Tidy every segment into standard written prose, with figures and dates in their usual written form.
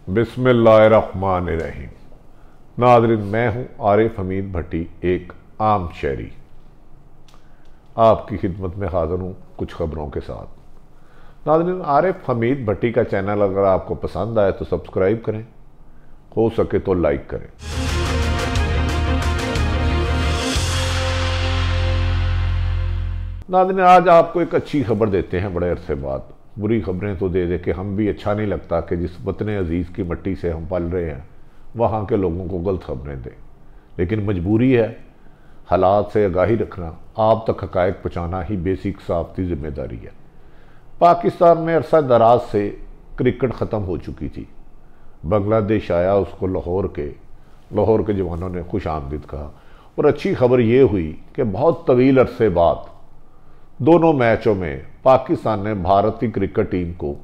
बिस्मिल्लाहिर्रहमानिर्रहीम। नाज़रीन, मैं हूँ आरिफ हमीद भट्टी, एक आम शहरी, आपकी खिदमत में हाज़िर हूँ कुछ ख़बरों के साथ। नाज़रीन, आरिफ हमीद भट्टी का चैनल अगर आपको पसंद आए तो सब्सक्राइब करें, हो सके तो लाइक करें। नाज़रीन, आज आपको एक अच्छी खबर देते हैं बड़े अरसे बाद। बुरी खबरें तो दे के हम भी अच्छा नहीं लगता कि जिस वतन अजीज़ की मिट्टी से हम पल रहे हैं वहाँ के लोगों को गलत खबरें दें, लेकिन मजबूरी है। हालात से आगाही रखना, आप तक हक़ाइक़ पहुँचाना ही बेसिक सहाफ़ती ज़िम्मेदारी है। पाकिस्तान में अरसा दराज से क्रिकेट ख़त्म हो चुकी थी। बांग्लादेश आया, उसको लाहौर के जवानों ने खुश आमदीद कहा, और अच्छी खबर ये हुई कि बहुत तवील अरसे बाद दोनों मैचों में पाकिस्तान ने भारतीय क्रिकेट टीम को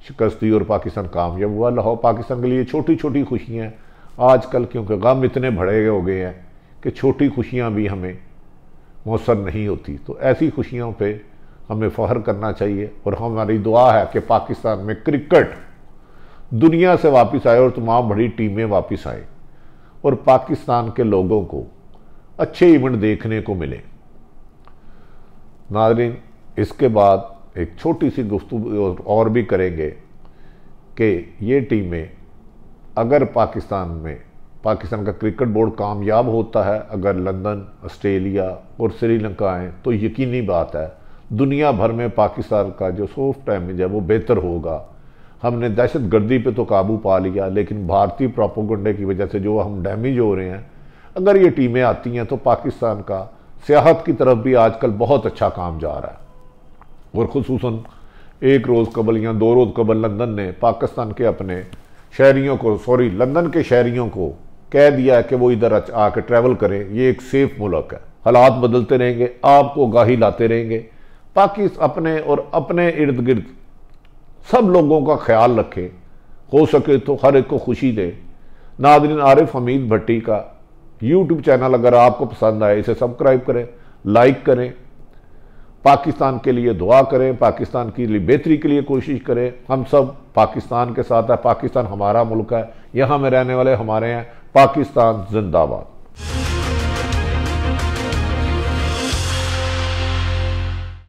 शिकस्त दी और पाकिस्तान कामयाब हुआ। लाहौर पाकिस्तान के लिए छोटी छोटी खुशियाँ आजकल, क्योंकि गम इतने बड़े हो गए हैं कि छोटी खुशियाँ भी हमें मौसर नहीं होती, तो ऐसी खुशियों पे हमें फ़ख्र करना चाहिए। और हमारी दुआ है कि पाकिस्तान में क्रिकेट दुनिया से वापस आए और तमाम बड़ी टीमें वापस आए और पाकिस्तान के लोगों को अच्छे इवेंट देखने को मिले। नाज़रीन, इसके बाद एक छोटी सी गुफ्तगू और भी करेंगे कि ये टीमें अगर पाकिस्तान का क्रिकेट बोर्ड कामयाब होता है, अगर लंदन, ऑस्ट्रेलिया और श्रीलंका आएँ, तो यकीनी बात है दुनिया भर में पाकिस्तान का जो सॉफ्ट इमेज है वो बेहतर होगा। हमने दहशत गर्दी पे तो काबू पा लिया, लेकिन भारतीय प्रोपेगेंडे की वजह से जो हम डैमेज हो रहे हैं, अगर ये टीमें आती हैं तो पाकिस्तान का सियाहत की तरफ भी आजकल बहुत अच्छा काम जा रहा है। और ख़ुसूसन एक रोज़ कबल या 2 रोज़ कबल लंदन ने पाकिस्तान के अपने शहरियों को, लंदन के शहरियों को कह दिया है कि वो इधर आके ट्रैवल करें, ये एक सेफ मुल्क है। हालात बदलते रहेंगे, आपको आगाही लाते रहेंगे। पाकिस्तान अपने और अपने इर्द गिर्द सब लोगों का ख्याल रखें, हो सके तो हर एक को खुशी दे। नाज़रीन, आरिफ हमीद भट्टी का यूट्यूब चैनल अगर आपको पसंद आए, इसे सब्सक्राइब करें, लाइक करें, पाकिस्तान के लिए दुआ करें, पाकिस्तान की लिए बेहतरी के लिए कोशिश करें। हम सब पाकिस्तान के साथ है, पाकिस्तान हमारा मुल्क है, यहाँ में रहने वाले हमारे हैं। पाकिस्तान जिंदाबाद।